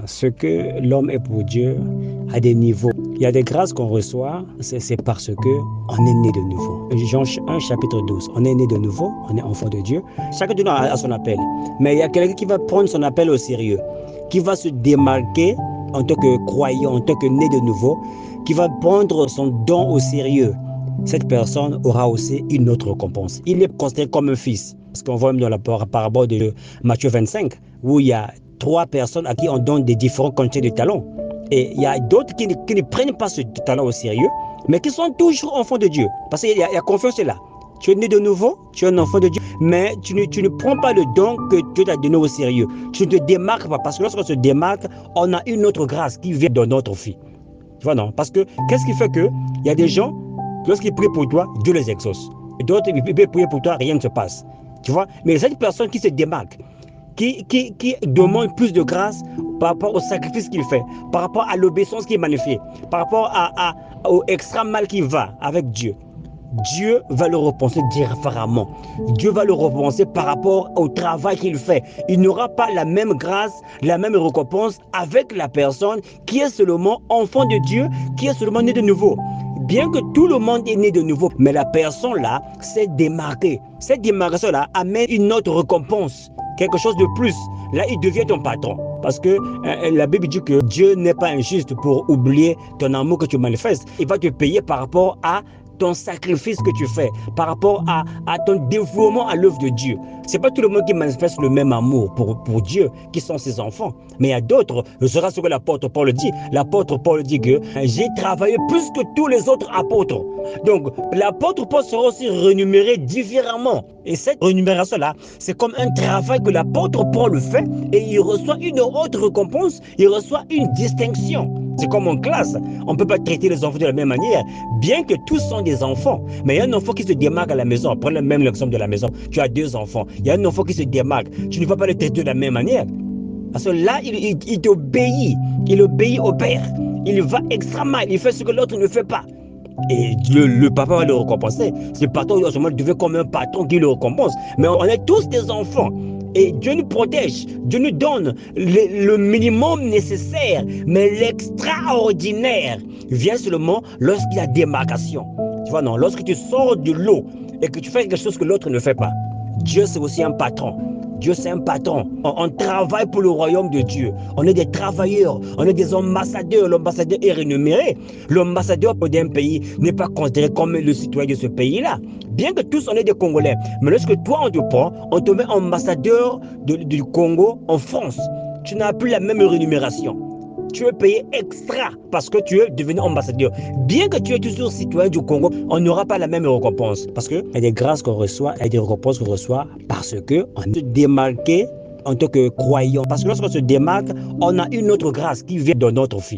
Ce que l'homme est pour Dieu a des niveaux. Il y a des grâces qu'on reçoit, c'est parce que on est né de nouveau. Jean 1 chapitre 12, on est né de nouveau, on est enfant de Dieu. Chacun de nous a son appel. Mais il y a quelqu'un qui va prendre son appel au sérieux, qui va se démarquer en tant que croyant, en tant que né de nouveau, qui va prendre son don au sérieux. Cette personne aura aussi une autre récompense. Il est considéré comme un fils. Parce qu'on voit même dans la parabole de Matthieu 25, où il y a 3 personnes à qui on donne des différentes quantités de talents. Et il y a d'autres qui ne prennent pas ce talent au sérieux, mais qui sont toujours enfants de Dieu. Parce qu'il y a confiance là. Tu es né de nouveau, tu es un enfant de Dieu, mais tu ne prends pas le don que Dieu t'a donné au sérieux. Tu ne te démarques pas, parce que lorsqu'on se démarque, on a une autre grâce qui vient de notre vie. Tu vois, non? Parce que qu'est-ce qui fait que il y a des gens, lorsqu'ils prient pour toi, Dieu les exauce. Et d'autres, ils peuvent prier pour toi, rien ne se passe. Tu vois? Mais cette personne qui se démarque, qui demande plus de grâce par rapport au sacrifice qu'il fait, par rapport à l'obéissance qu'il manifeste, par rapport au extra mal qu'il va avec Dieu, Dieu va le récompenser différemment. Dieu va le récompenser par rapport au travail qu'il fait. Il n'aura pas la même grâce, la même récompense avec la personne qui est seulement enfant de Dieu, qui est seulement né de nouveau. Bien que tout le monde est né de nouveau, mais la personne là s'est démarquée. Cette démarcation là amène une autre récompense, quelque chose de plus. Là, il devient ton patron. Parce que la Bible dit que Dieu n'est pas injuste pour oublier ton amour que tu manifestes. Il va te payer par rapport à ton sacrifice que tu fais, par rapport à ton dévouement à l'œuvre de Dieu. C'est pas tout le monde qui manifeste le même amour pour Dieu, qui sont ses enfants. Mais il y a d'autres, ce sera ce que l'apôtre Paul dit. L'apôtre Paul dit que j'ai travaillé plus que tous les autres apôtres. Donc, l'apôtre Paul sera aussi rémunéré différemment. Et cette rémunération-là, c'est comme un travail que l'apôtre Paul fait et il reçoit une autre récompense, il reçoit une distinction. C'est comme en classe, on ne peut pas traiter les enfants de la même manière, bien que tous sont des enfants. Mais il y a un enfant qui se démarque à la maison, prenez même l'exemple de la maison, tu as 2 enfants, il y a un enfant qui se démarque, tu ne vas pas le traiter de la même manière. Parce que là, il t'obéit, il obéit au père, il va extrêmement, il fait ce que l'autre ne fait pas. Et le papa va le récompenser. Ce patron, il devient comme un patron qui le récompense. Mais on est tous des enfants. Et Dieu nous protège, Dieu nous donne le minimum nécessaire, mais l'extraordinaire vient seulement lorsqu'il y a démarcation. Tu vois, non, lorsque tu sors de l'eau et que tu fais quelque chose que l'autre ne fait pas. Dieu, c'est aussi un patron. Dieu, c'est un patron. On travaille pour le royaume de Dieu. On est des travailleurs, on est des ambassadeurs. L'ambassadeur est rémunéré. L'ambassadeur d'un pays n'est pas considéré comme le citoyen de ce pays-là. Bien que tous on est des Congolais. Mais lorsque toi on te prend, on te met ambassadeur du Congo en France. Tu n'as plus la même rémunération. Tu es payé extra parce que tu es devenu ambassadeur. Bien que tu es toujours citoyen du Congo, on n'aura pas la même récompense. Parce qu'il y a des grâces qu'on reçoit et des récompenses qu'on reçoit parce qu'on est démarqué en tant que croyant. Parce que lorsqu'on se démarque, on a une autre grâce qui vient de notre vie.